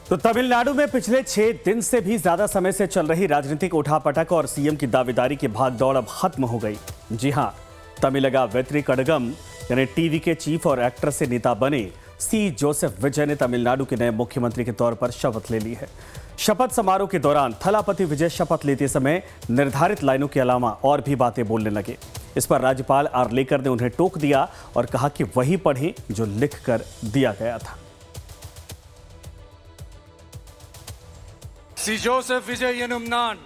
तो तमिलनाडु में पिछले 6 दिन से भी ज्यादा समय से चल रही राजनीतिक उठापटक और सीएम की दावेदारी की भागदौड़ अब खत्म हो गई। जी हां, तमिलगा वेत्री कड़गम यानी टीवी के चीफ और एक्टर से नेता बने सी जोसेफ विजय ने तमिलनाडु के नए मुख्यमंत्री के तौर पर शपथ ले ली है। शपथ समारोह के दौरान थलापति विजय शपथ लेते समय निर्धारित लाइनों के अलावा और भी बातें बोलने लगे। इस पर राज्यपाल आर लेकर ने उन्हें टोक दिया और कहा कि वही पढ़ें जो लिख कर दिया गया था। सी जोसेफ विजय एनुम नान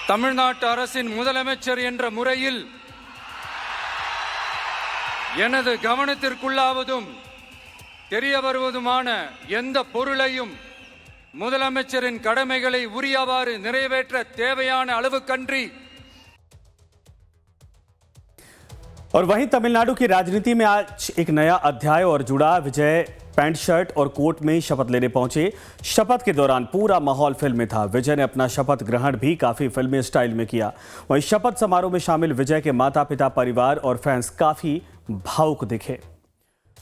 தமிழ்நாட்டு அரசின் முதலமைச்சர் என்ற முறையில் எனது கவனத்திற்குள்ளாவதும் தெரிய வருவதுமான எந்த பொருளையும் முதலமைச்சரின் கடமைகளை உரியவாறு நிறைவேற்ற தேவையான அளவுக்கன்றி। और वहीं तमिलनाडु की राजनीति में आज एक नया अध्याय और जुड़ा। विजय पैंट शर्ट और कोट में शपथ लेने पहुंचे। शपथ के दौरान पूरा माहौल फिल्म में था। विजय ने अपना शपथ ग्रहण भी काफी फिल्मी स्टाइल में किया। वहीं शपथ समारोह में शामिल विजय के माता पिता, परिवार और फैंस काफी भावुक दिखे।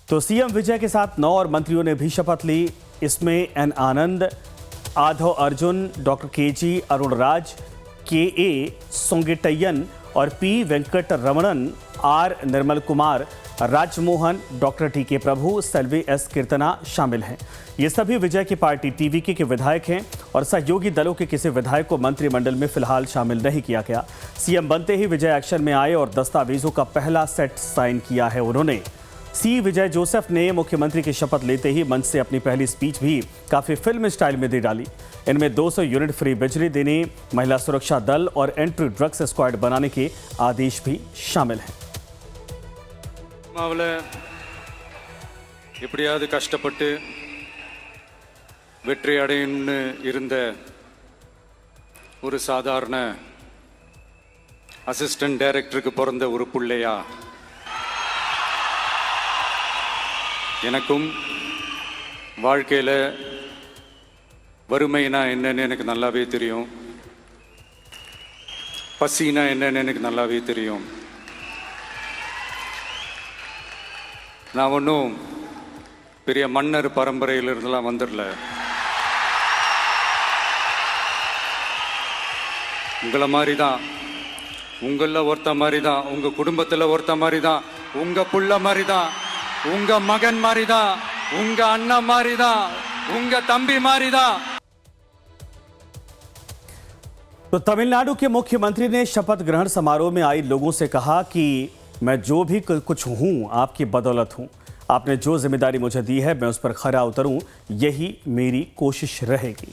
तो सीएम विजय के साथ 9 और मंत्रियों ने भी शपथ ली। इसमें N Anand, Aadhav Arjun, doctor KG Arunraj, K Sengottaiyan और P Venkat Ramanan, R Nirmal Kumar, Rajmohan, doctor TK Prabhu, Selvi S कीर्तना शामिल हैं। ये सभी विजय की पार्टी टीवीके के विधायक हैं और सहयोगी दलों के किसी विधायक को मंत्रिमंडल में फिलहाल शामिल नहीं किया गया। सीएम बनते ही विजय एक्शन में आए और दस्तावेजों का पहला सेट साइन किया है उन्होंने। सी विजय जोसेफ ने मुख्यमंत्री की शपथ लेते ही मंच से अपनी पहली स्पीच भी काफी फिल्म स्टाइल में दे डाली। इनमें 200 यूनिट फ्री बिजली देने, महिला सुरक्षा दल और एंटी ड्रग्स स्क्वाड बनाने के आदेश भी शामिल हैं। எப்படியாவது கஷ்டப்பட்டு வெற்றி அடையணும்னு இருந்த ஒரு சாதாரண அசிஸ்டன்ட் டைரக்டருக்கு பிறந்த ஒரு புள்ளையா எனக்கும் வாழ்க்கையில் வறுமைனா என்னன்னு எனக்கு நல்லாவே தெரியும், பசினா என்னன்னு எனக்கு நல்லாவே தெரியும்। நான் ஒன்றும் பெரிய மன்னர் பரம்பரையிலிருந்தெல்லாம் வந்துடல। உங்களை மாதிரி தான், உங்களில் ஒருத்த மாதிரி தான், உங்கள் குடும்பத்தில் ஒருத்த மாதிரி தான், உங்கள் புள்ள மாதிரி தான், உங்க மகன் மாதிரி தான், உங்க அண்ணன் மாதிரி தான், உங்க தம்பி மாதிரி தான்। तो तमिलनाडु के मुख्यमंत्री ने शपथ ग्रहण समारोह में आई लोगों से कहा कि मैं जो भी कुछ हूं आपकी बदौलत हूं। आपने जो जिम्मेदारी मुझे दी है मैं उस पर खरा उतरूं, यही मेरी कोशिश रहेगी।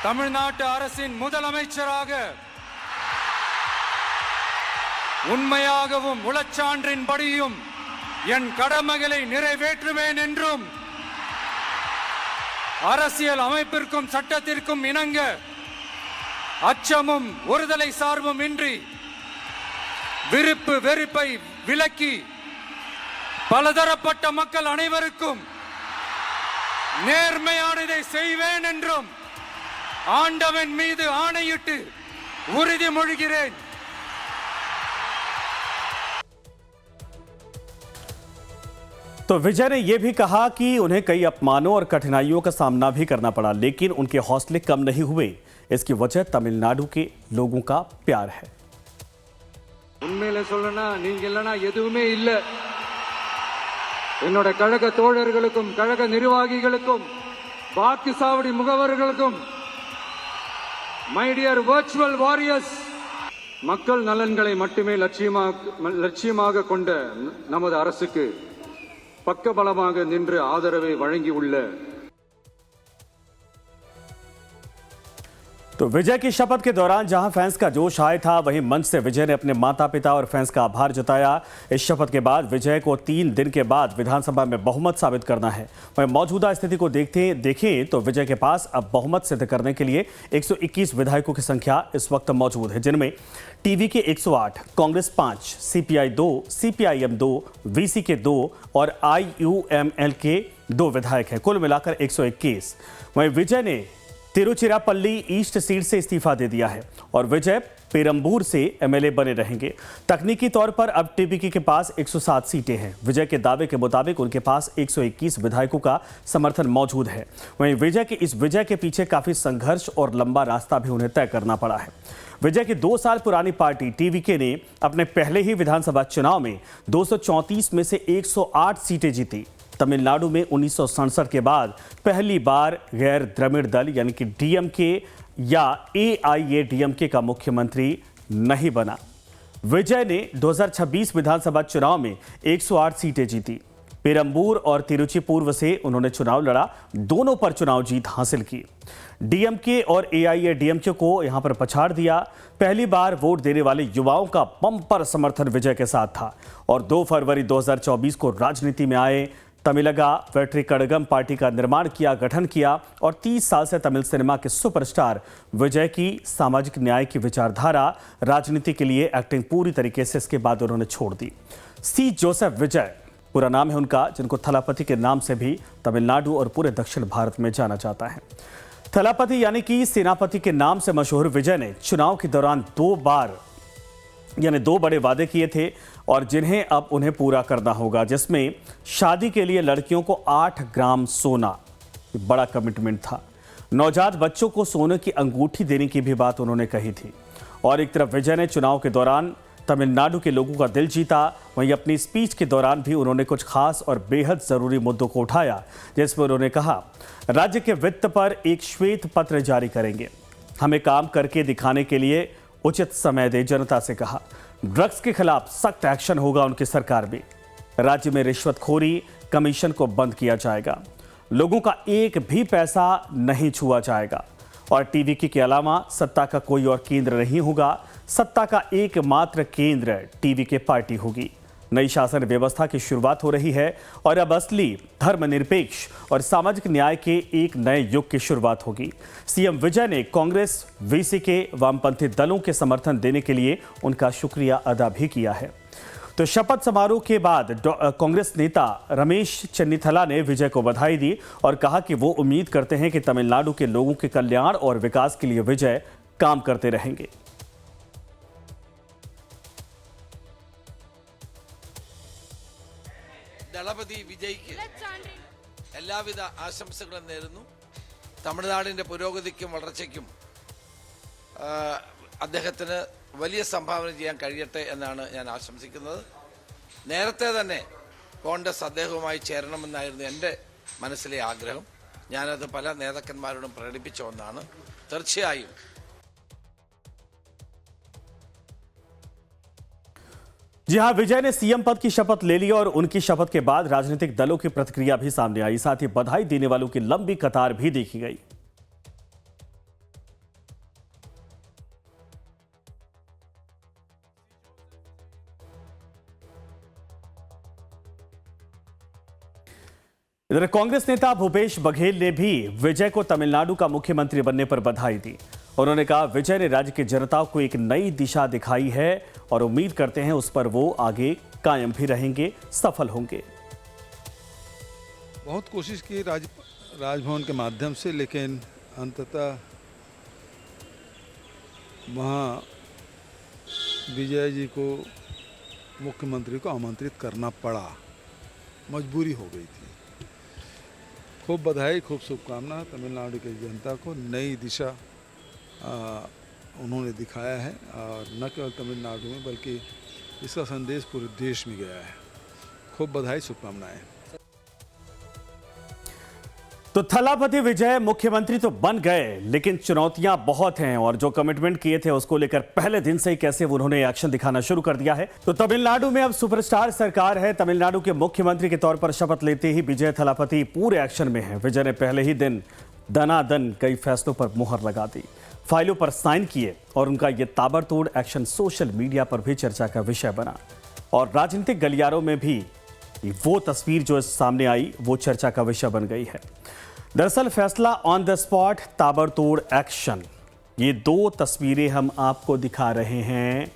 தமிழ்நாட்டு அரசின் முதலமைச்சராக உண்மையாகவும் உளச்சான்றின்படியும் என் கடமைகளை நிறைவேற்றுவேன் என்றும் அரசியல் அமைப்பிற்கும் சட்டத்திற்கும் இணங்க அச்சமும் ஒருதலை சார்பும் இன்றி விருப்பு வெறுப்பை விலக்கி பலதரப்பட்ட மக்கள் அனைவருக்கும் நேர்மையானதை செய்வேன் என்றும் ஆண்டவன் மீது ஆணையிட்டு உறுதிமொழிகிறேன்। तो विजय ने यह भी कहा कि उन्हें कई अपमानों और कठिनाइयों का सामना भी करना पड़ा, लेकिन उनके हौसले कम नहीं हुए। इसकी वजह तमिलनाडु के लोगों का प्यार है। உண்மையில சொல்லனா நீங்க இல்லனா எதுவுமே இல்ல। என்னோட கழக தோழர்களுக்கும் கழக நிர்வாகிகளுக்கும் வாக்கு சாவடி முகவர்களுக்கும் மை டியர் வர்ச்சுவல் வாரியர்ஸ், மக்கள் நலன்களை மட்டுமே லட்சியமாக கொண்ட நமது அரசுக்கு பக்கபலமாக நின்று ஆதரவை வழங்கியுள்ள। तो विजय की शपथ के दौरान जहां फैंस का जोश आया था, वहीं मंच से विजय ने अपने माता पिता और फैंस का आभार जताया। इस शपथ के बाद विजय को 3 दिन के बाद विधानसभा में बहुमत साबित करना है। वहीं मौजूदा स्थिति को देखें तो विजय के पास अब बहुमत सिद्ध करने के लिए 121 विधायकों की संख्या इस वक्त मौजूद है, जिनमें टीवी के 108, कांग्रेस 5, सीपीआई 2, सीपीआईएम 2, वीसी के 2 और आईयूएमएल के 2 विधायक हैं। कुल मिलाकर 121। वहीं विजय ने तिरुचिरापल्ली ईस्ट सीट से इस्तीफा दे दिया है और विजय पेरंबूर से एमएलए बने रहेंगे। तकनीकी तौर पर अब टीवीके के पास 107 सीटें हैं। विजय के दावे के मुताबिक उनके पास 121 विधायकों का समर्थन मौजूद है। वहीं विजय के पीछे काफी संघर्ष और लंबा रास्ता भी उन्हें तय करना पड़ा है। विजय की 2 साल पुरानी पार्टी टीवीके ने अपने पहले ही विधानसभा चुनाव में 234 में से 108 सीटें जीती। तमिलनाडु में 1967 के बाद पहली बार गैर द्रविड़ दल यानी कि डीएमके या एआईएडीएमके का मुख्यमंत्री नहीं बना। विजय ने 2026 विधानसभा चुनाव में 108 सीटें जीती। पेरंबूर और तिरुचिपूर्व से उन्होंने चुनाव लड़ा, दोनों पर चुनाव जीत हासिल की। डीएमके और एआईएडीएमके को यहां पर पछाड़ दिया। पहली बार वोट देने वाले युवाओं का बम्पर समर्थन विजय के साथ था और 2 फरवरी 2024 को राजनीति में आए। तमिलगा वेट्री कड़गम पार्टी का निर्माण किया, गठन किया और 30 साल से तमिल सिनेमा के सुपरस्टार विजय की सामाजिक न्याय की विचारधारा, राजनीति के लिए एक्टिंग पूरी तरीके से इसके बाद उन्होंने छोड़ दी। सी जोसेफ विजय पूरा नाम है उनका, जिनको थलापति के नाम से भी तमिलनाडु और पूरे दक्षिण भारत में जाना जाता है। थलापति यानी कि सेनापति के नाम से मशहूर विजय ने चुनाव के दौरान 2 बड़े वादे किए थे और जिन्हें अब उन्हें पूरा करना होगा, जिसमें शादी के लिए लड़कियों को 8 ग्राम सोना, बड़ा कमिटमेंट था। नवजात बच्चों को सोने की अंगूठी देने की भी बात उन्होंने कही थी। और एक तरफ विजय ने चुनाव के दौरान तमिलनाडु के लोगों का दिल जीता, वहीं अपनी स्पीच के दौरान भी उन्होंने कुछ खास और बेहद जरूरी मुद्दों को उठाया, जिसमें उन्होंने कहा राज्य के वित्त पर एक श्वेत पत्र जारी करेंगे, हमें काम करके दिखाने के लिए उचित समय दे, जनता से कहा। ड्रग्स के खिलाफ सख्त एक्शन होगा उनकी सरकार में। राज्य में रिश्वतखोरी, कमीशन को बंद किया जाएगा, लोगों का एक भी पैसा नहीं छुआ जाएगा और टीवीके के अलावा सत्ता का कोई और केंद्र नहीं होगा। सत्ता का एकमात्र केंद्र टीवीके पार्टी होगी। नई शासन व्यवस्था की शुरुआत हो रही है और अब असली धर्मनिरपेक्ष और सामाजिक न्याय के एक नए युग की शुरुआत होगी। सीएम विजय ने कांग्रेस, वीसीके, वामपंथी दलों के समर्थन देने के लिए उनका शुक्रिया अदा भी किया है। तो शपथ समारोह के बाद कांग्रेस नेता रमेश चन्नीथला ने विजय को बधाई दी और कहा कि वो उम्मीद करते हैं कि तमिलनाडु के लोगों के कल्याण और विकास के लिए विजय काम करते रहेंगे। ദളപതി വിജയ്ക്ക് എല്ലാവിധ ആശംസകളും നേരുന്നു. തമിഴ്നാടിന്റെ പുരോഗതിക്കും വളർച്ചയ്ക്കും അദ്ദേഹത്തിന് വലിയ സംഭാവന ചെയ്യാൻ കഴിയട്ടെ എന്നാണ് ഞാൻ ആശംസിക്കുന്നത്. നേരത്തെ തന്നെ കോൺഗ്രസ് അദ്ദേഹവുമായി ചേരണമെന്നായിരുന്നു എൻ്റെ മനസ്സിലെ ആഗ്രഹം. ഞാനത് പല നേതാക്കന്മാരോടും പ്രകടിപ്പിച്ച ഒന്നാണ്. തീർച്ചയായും जी हां, विजय ने सीएम पद की शपथ ले ली और उनकी शपथ के बाद राजनीतिक दलों की प्रतिक्रिया भी सामने आई। साथ ही बधाई देने वालों की लंबी कतार भी देखी गई। इधर कांग्रेस नेता भूपेश बघेल ने भी विजय को तमिलनाडु का मुख्यमंत्री बनने पर बधाई दी। उन्होंने कहा विजय ने राज्य की जनता को एक नई दिशा दिखाई है और उम्मीद करते हैं उस पर वो आगे कायम भी रहेंगे, सफल होंगे। बहुत कोशिश की राजभवन के माध्यम से, लेकिन अंततः वहाँ विजय जी को मुख्यमंत्री को आमंत्रित करना पड़ा, मजबूरी हो गई थी। खूब बधाई, खूब शुभकामना तमिलनाडु की जनता को। नई दिशा उन्होंने दिखाया है और न केवल तमिलनाडु में बल्कि इसका संदेश पूरे देश में गया है। खूब बधाई, शुभकामनाएं। तो थलापति विजय मुख्यमंत्री तो बन गए, लेकिन चुनौतियां बहुत हैं और जो कमिटमेंट किए थे उसको लेकर पहले दिन से ही कैसे उन्होंने एक्शन दिखाना शुरू कर दिया है। तो तमिलनाडु में अब सुपरस्टार सरकार है। तमिलनाडु के मुख्यमंत्री के तौर पर शपथ लेते ही विजय थलापति पूरे एक्शन में है। विजय ने पहले ही दिन दनादन कई फैसलों पर मुहर लगा दी, फाइलों पर साइन किए और उनका यह ताबड़तोड़ एक्शन सोशल मीडिया पर भी चर्चा का विषय बना और राजनीतिक गलियारों में भी वो तस्वीर जो सामने आई वो चर्चा का विषय बन गई है। दरअसल फैसला ऑन द स्पॉट, ताबड़तोड़ एक्शन, ये 2 तस्वीरें हम आपको दिखा रहे हैं।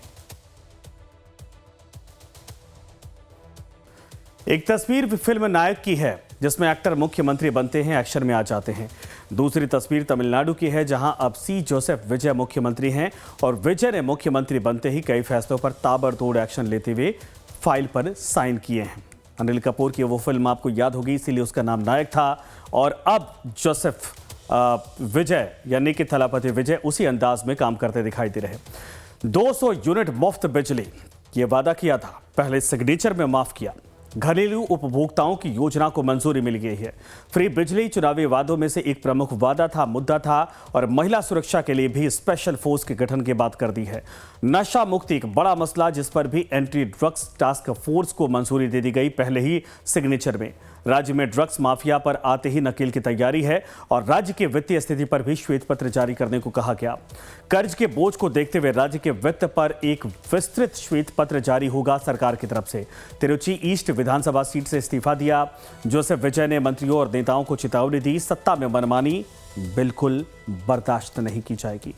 एक तस्वीर फिल्म नायक की है जिसमें एक्टर मुख्यमंत्री बनते हैं, एक्शन में आ जाते हैं। दूसरी तस्वीर तमिलनाडु की है, जहां अब सी जोसेफ विजय मुख्यमंत्री हैं और विजय ने मुख्यमंत्री बनते ही कई फैसलों पर ताबड़तोड़ एक्शन लेते हुए फाइल पर साइन किए हैं। अनिल कपूर की वो फिल्म आपको याद होगी, इसीलिए उसका नाम नायक था। और अब जोसेफ विजय यानी कि थलापति विजय उसी अंदाज में काम करते दिखाई दे रहे। 200 यूनिट मुफ्त बिजली ये वादा किया था, पहले सिग्नेचर में माफ किया। घरेलू उपभोक्ताओं की योजना को मंजूरी मिल गई है। फ्री बिजली चुनावी वादों में से एक प्रमुख मुद्दा था और महिला सुरक्षा के लिए भी स्पेशल फोर्स के गठन की बात कर दी है। नशा मुक्ति एक बड़ा मसला, जिस पर भी एंटी ड्रग्स टास्क फोर्स को मंजूरी दे दी गई पहले ही सिग्नेचर में। राज्य में ड्रग्स माफिया पर आते ही नकेल की तैयारी है और राज्य की वित्तीय स्थिति पर भी श्वेत पत्र जारी करने को कहा गया। कर्ज के बोझ को देखते हुए राज्य के वित्त पर एक विस्तृत श्वेत पत्र जारी होगा सरकार की तरफ से। तिरुचि ईस्ट विधानसभा सीट से इस्तीफा दिया जोसेफ विजय ने मंत्रियों और नेताओं को चेतावनी दी, सत्ता में मनमानी बिल्कुल बर्दाश्त नहीं की जाएगी।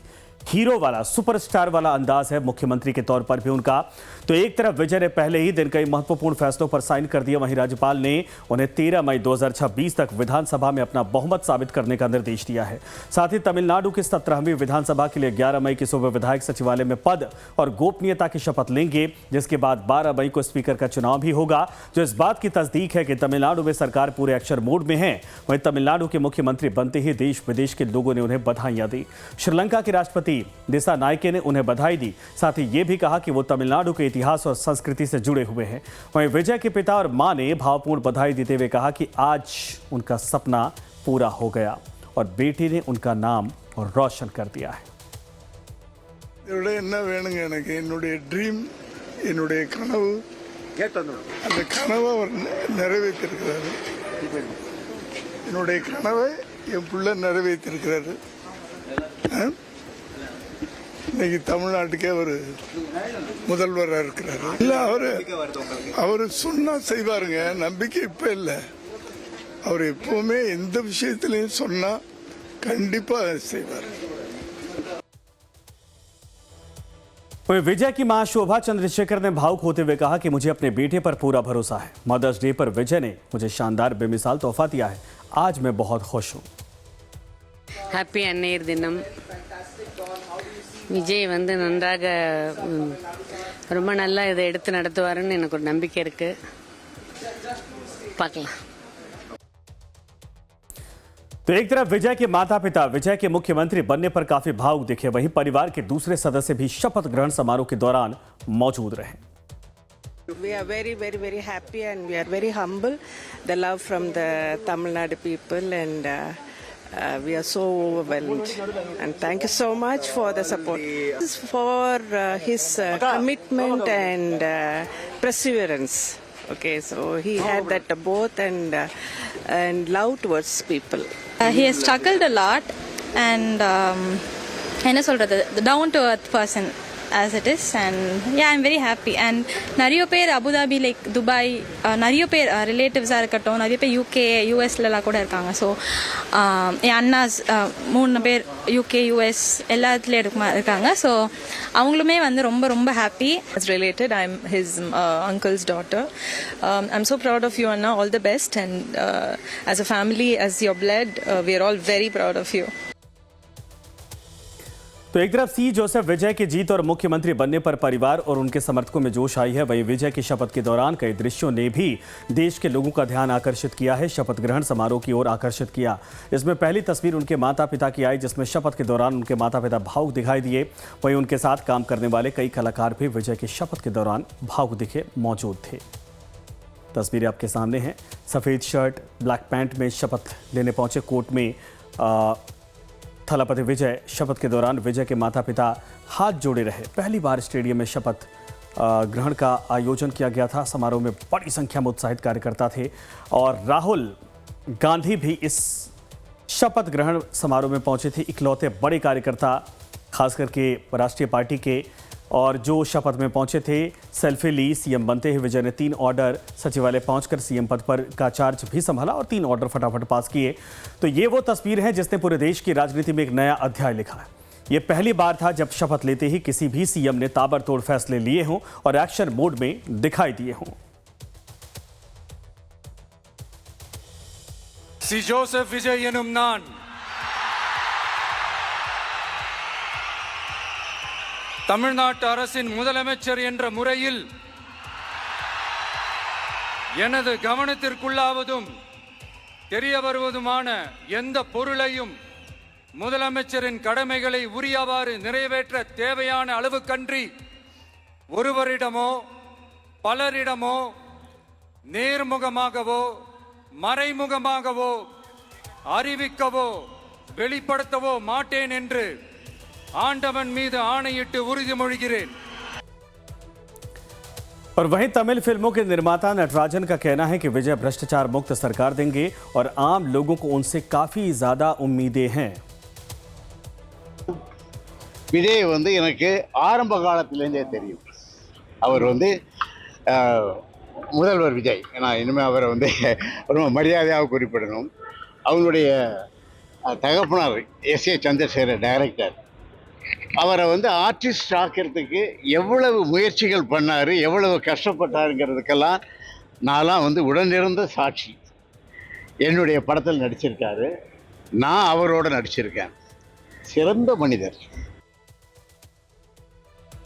हीरो वाला सुपरस्टार वाला अंदाज है मुख्यमंत्री के तौर पर भी उनका। तो एक तरफ विजय ने पहले ही दिन कई महत्वपूर्ण फैसलों पर साइन कर दिया, वहीं राज्यपाल ने उन्हें 13 मई 2026 तक विधानसभा में अपना बहुमत साबित करने का निर्देश दिया है। साथ ही तमिलनाडु की 17वीं विधानसभा के लिए 11 मई की सुबह विधायक सचिवालय में पद और गोपनीयता की शपथ लेंगे, जिसके बाद 12 मई को स्पीकर का चुनाव भी होगा, जो इस बात की तस्दीक है कि तमिलनाडु में सरकार पूरे एक्शन मोड में है। वहीं तमिलनाडु के मुख्यमंत्री बनते ही देश विदेश के लोगों ने उन्हें बधाइयां दी। श्रीलंका के राष्ट्रपति दिसा नायके ने उन्हें बधाई दी, साथ ही ये भी कहा कि वो तमिलनाडु के इतिहास और संस्कृति से जुड़े हुए हैं। वहीं विजय के पिता और मां ने भावपूर्ण बधाई देते हुए कहा कि आज उनका सपना पूरा हो गया और बेटी ने उनका नाम और रोशन कर दिया है। என்ன வேணுங்க எனக்கு என்னுடைய ட்ரீம் என்னுடைய கனவு அந்த கனவை அவர் நிறைவேற்றிருக்கிறாரு என்னுடைய கனவை என் பிள்ளை நிறைவேற்றிருக்கிறாரு இன்னைக்கு தமிழ்நாட்டுக்கே அவர் முதல்வராக இருக்கிறாரு இல்ல அவரு சொன்னா செய்வாருங்க நம்பிக்கை இப்ப இல்லை அவர் எப்பவுமே எந்த விஷயத்திலையும் சொன்னா கண்டிப்பா செய்வார் विजय की मां शोभा चंद्रशेखर ने भावुक होते हुए कहा कि मुझे अपने बेटे पर पूरा भरोसा है। मदर्स डे पर विजय ने मुझे शानदार बेमिसाल तोहफा दिया है। आज मैं बहुत खुश हूं। हैप्पी अन्नैयर दिनम। விஜய் வந்து நன்றாக ரொம்ப நல்லா இதை எடுத்து நடத்துவாருன்னு எனக்கு ஒரு நம்பிக்கை இருக்கு, பார்க்கலாம்। तो एक तरफ विजय के माता पिता विजय के मुख्यमंत्री बनने पर काफी भावुक दिखे, वहीं परिवार के दूसरे सदस्य भी शपथ ग्रहण समारोह के दौरान मौजूद रहे। We are very, very, very happy and we are very humble. The love from the Tamil Nadu people and we are so overwhelmed. And thank you so much for the support. This is for his commitment and perseverance. Okay, so he had that both and love towards people. He has struggled a lot and என்ன சொல்றது, the down to earth person as it is, and yeah, I'm very happy. And நிறைய பேர் Abu Dhabi like Dubai நிறைய பேர் ரிலேட்டிவ்ஸாக இருக்கட்டும், நிறைய பேர் UK யூஎஸ்லலாம் கூட இருக்காங்க. ஸோ என் அண்ணாஸ் 3 பேர் யூகே யூஎஸ் எல்லாத்துலேயும் இருக்காங்க. ஸோ அவங்களுமே வந்து ரொம்ப ரொம்ப happy. As related, I'm his uncle's daughter. I'm so proud of you, Anna. All the best. And as a family, as your blood, we are all very proud of you. तो एक तरफ सी Joseph विजय की जीत और मुख्यमंत्री बनने पर परिवार और उनके समर्थकों में जोश आई है, वहीं विजय की शपथ के दौरान कई दृश्यों ने भी देश के लोगों का ध्यान आकर्षित किया है, शपथ ग्रहण समारोह की ओर आकर्षित किया। इसमें पहली तस्वीर उनके माता पिता की आई, जिसमें शपथ के दौरान उनके माता पिता भावुक दिखाई दिए। वहीं उनके साथ काम करने वाले कई कलाकार भी विजय की शपथ के दौरान भावुक दिखे मौजूद थे। तस्वीरें आपके सामने हैं। सफ़ेद शर्ट ब्लैक पैंट में शपथ लेने पहुंचे कोर्ट में थलापति विजय। शपथ के दौरान विजय के माता पिता हाथ जोड़े रहे। पहली बार स्टेडियम में शपथ ग्रहण का आयोजन किया गया था। समारोह में बड़ी संख्या में उत्साहित कार्यकर्ता थे और राहुल गांधी भी इस शपथ ग्रहण समारोह में पहुंचे थे। इकलौते बड़े कार्यकर्ता खास करके राष्ट्रीय पार्टी के, और जो शपथ में पहुंचे थे सेल्फी ली। सीएम बनते ही विजय ने 3 ऑर्डर सचिवालय पहुंचकर सीएम पद पर का चार्ज भी संभाला और 3 ऑर्डर फटाफट पास किए। तो ये वो तस्वीर है जिसने पूरे देश की राजनीति में एक नया अध्याय लिखा है। ये पहली बार था जब शपथ लेते ही किसी भी सीएम ने ताबड़तोड़ फैसले लिए हों और एक्शन मोड में दिखाई दिए हों। சி ஜோசப் விஜய் எனும் நான் தமிழ்நாட்டு அரசின் முதலமைச்சர் என்ற முறையில் எனது கவனத்திற்குள்ளாவதும் தெரிய வருவதுமான எந்த பொருளையும் முதலமைச்சரின் கடமைகளை உரியவாறு நிறைவேற்ற தேவையான அளவுக்கன்றி ஒருவரிடமோ பலரிடமோ நேர்முகமாகவோ மறைமுகமாகவோ அறிவிக்கவோ வெளிப்படுத்தவோ மாட்டேன் என்று ஆண்டவன் மீது ஆணையிட்டு உறுதிமொழிகிறேன். और वहीं तमिल फिल्मों के निर्माता नटराजन का कहना है कि विजय भ्रष्टाचार मुक्त सरकार देंगे और आम लोगों को उनसे काफी ज्यादा उम्मीदें हैं. விஜய் வந்து எனக்கு ஆரம்ப காலத்திலேருந்தே தெரியும். அவர் வந்து முதல்வர் விஜய், நான் இனிமேல் அவரை வந்து ரொம்ப மரியாதையாக குறிப்பிடணும். அவங்களுடைய தகப்பனார் எஸ்.ஏ. சந்திரசேகர் டைரக்டர், அவரை வந்து ஆர்டிஸ்ட் ஆக்கிறதுக்கு எவ்வளவு முயற்சிகள் பண்ணார், எவ்வளவு கஷ்டப்பட்டாருங்கிறதுக்கெல்லாம் நான்லாம் வந்து உடனிருந்த சாட்சி. என்னுடைய படத்தில் நடிச்சிருக்காரு, நான் அவரோட நடிச்சிருக்கேன். சிறந்த மனிதர்.